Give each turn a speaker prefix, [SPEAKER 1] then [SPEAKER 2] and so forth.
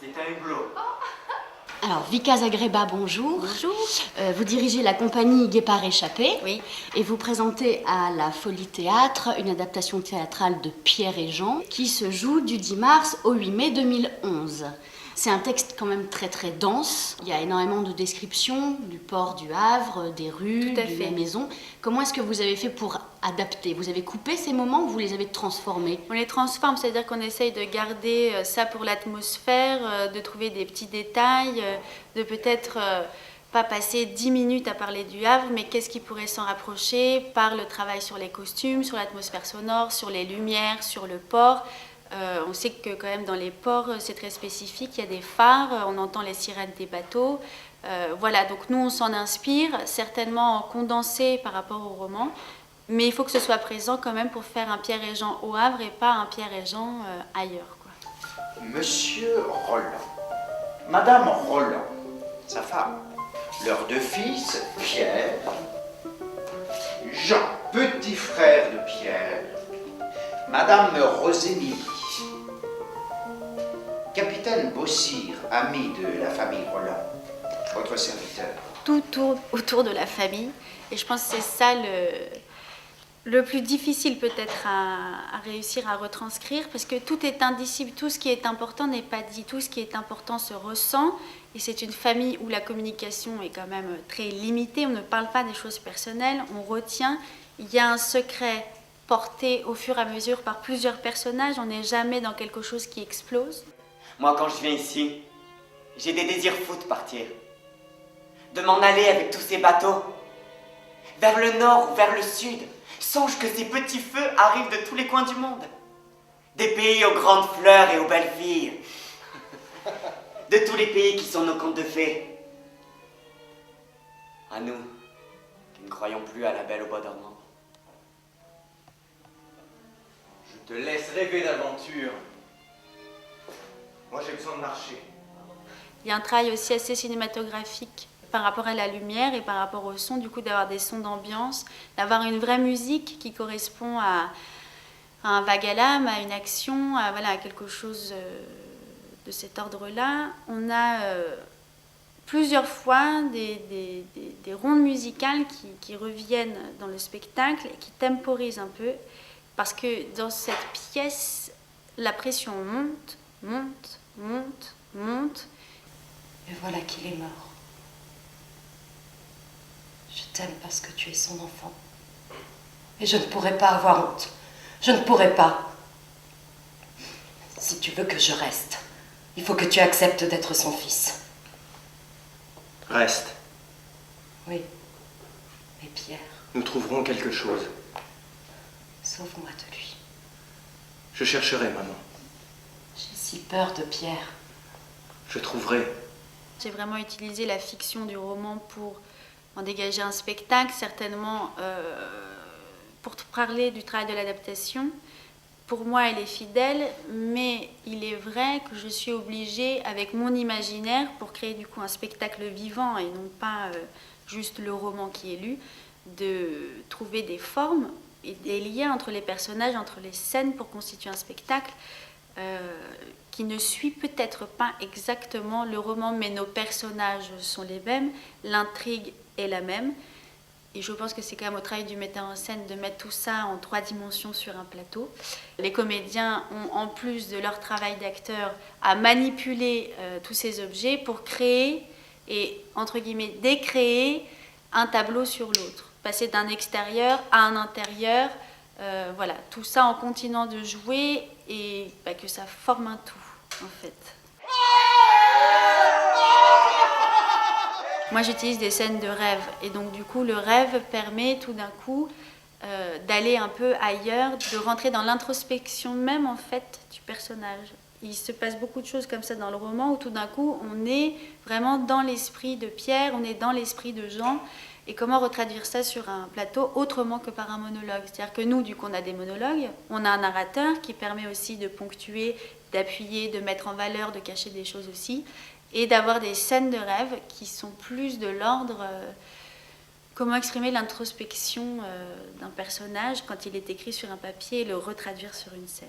[SPEAKER 1] c'est un hublot.
[SPEAKER 2] Alors, Vika Zagreba, bonjour.
[SPEAKER 3] Bonjour.
[SPEAKER 2] Vous dirigez la compagnie Guépard Échappé.
[SPEAKER 3] Oui.
[SPEAKER 2] Et vous présentez à la Folie Théâtre une adaptation théâtrale de Pierre et Jean qui se joue du 10 mars au 8 mai 2011. C'est un texte quand même très très dense. Il y a énormément de descriptions du port du Havre, des rues, des maisons. Comment est-ce que vous avez fait pour adapter? Vous avez coupé ces moments ou vous les avez transformés?
[SPEAKER 3] On les transforme, c'est-à-dire qu'on essaye de garder ça pour l'atmosphère, de trouver des petits détails, de peut-être pas passer 10 minutes à parler du Havre, mais qu'est-ce qui pourrait s'en rapprocher par le travail sur les costumes, sur l'atmosphère sonore, sur les lumières, sur le port. On sait que quand même dans les ports, c'est très spécifique, il y a des phares, on entend les sirènes des bateaux. Voilà, donc nous on s'en inspire, certainement condensé par rapport au roman, mais il faut que ce soit présent quand même pour faire un Pierre et Jean au Havre et pas un Pierre et Jean ailleurs, quoi.
[SPEAKER 4] Monsieur Roland, Madame Roland, sa femme, leurs deux fils, Pierre, Jean, petit frère de Pierre, Madame Rosémile, Capitaine Bossire, ami de la famille Roland, votre serviteur.
[SPEAKER 3] Tout tourne autour de la famille et je pense que c'est ça le plus difficile peut-être à réussir à retranscrire parce que tout est indicible, tout ce qui est important n'est pas dit, tout ce qui est important se ressent et c'est une famille où la communication est quand même très limitée, on ne parle pas des choses personnelles, on retient, il y a un secret porté au fur et à mesure par plusieurs personnages, on n'est jamais dans quelque chose qui explose.
[SPEAKER 1] Moi, quand je viens ici, j'ai des désirs fous de partir. De m'en aller avec tous ces bateaux. Vers le nord ou vers le sud. Songe que ces petits feux arrivent de tous les coins du monde. Des pays aux grandes fleurs et aux belles filles. De tous les pays qui sont nos contes de fées. À nous, qui ne croyons plus à la belle au bois dormant.
[SPEAKER 5] Je te laisse rêver d'aventure. Moi, j'ai besoin de marcher.
[SPEAKER 3] Il y a un travail aussi assez cinématographique par rapport à la lumière et par rapport au son, du coup d'avoir des sons d'ambiance, d'avoir une vraie musique qui correspond à un vague à l'âme, à une action, voilà, à quelque chose de cet ordre-là. On a plusieurs fois des rondes musicales qui reviennent dans le spectacle et qui temporisent un peu, parce que dans cette pièce, la pression monte, monte, monte, monte.
[SPEAKER 6] Et voilà qu'il est mort. Je t'aime parce que tu es son enfant. Et je ne pourrais pas avoir honte. Je ne pourrais pas. Si tu veux que je reste, il faut que tu acceptes d'être son fils.
[SPEAKER 5] Reste.
[SPEAKER 6] Oui. Mais Pierre,
[SPEAKER 5] Nous trouverons quelque chose.
[SPEAKER 6] sauve-moi de lui.
[SPEAKER 5] Je chercherai, maman.
[SPEAKER 6] J'ai si peur de Pierre.
[SPEAKER 5] Je trouverai.
[SPEAKER 3] J'ai vraiment utilisé la fiction du roman pour en dégager un spectacle, certainement pour te parler du travail de l'adaptation. Pour moi, elle est fidèle, mais il est vrai que je suis obligée, avec mon imaginaire, pour créer du coup un spectacle vivant et non pas juste le roman qui est lu, de trouver des formes et des liens entre les personnages, entre les scènes pour constituer un spectacle qui ne suit peut-être pas exactement le roman, mais nos personnages sont les mêmes, l'intrigue est la même. Et je pense que c'est quand même au travail du metteur en scène de mettre tout ça en 3 dimensions sur un plateau. Les comédiens ont, en plus de leur travail d'acteur, à manipuler tous ces objets pour créer et, entre guillemets, décréer un tableau sur l'autre. Passer d'un extérieur à un intérieur, voilà, tout ça en continuant de jouer et que ça forme un tout, en fait. Moi, j'utilise des scènes de rêve et donc du coup, le rêve permet tout d'un coup d'aller un peu ailleurs, de rentrer dans l'introspection même en fait du personnage. Il se passe beaucoup de choses comme ça dans le roman où tout d'un coup, on est vraiment dans l'esprit de Pierre, on est dans l'esprit de Jean. Et comment retraduire ça sur un plateau autrement que par un monologue? C'est-à-dire que nous, du coup, on a des monologues, on a un narrateur qui permet aussi de ponctuer, d'appuyer, de mettre en valeur, de cacher des choses aussi, et d'avoir des scènes de rêve qui sont plus de l'ordre comment exprimer l'introspection d'un personnage quand il est écrit sur un papier et le retraduire sur une scène.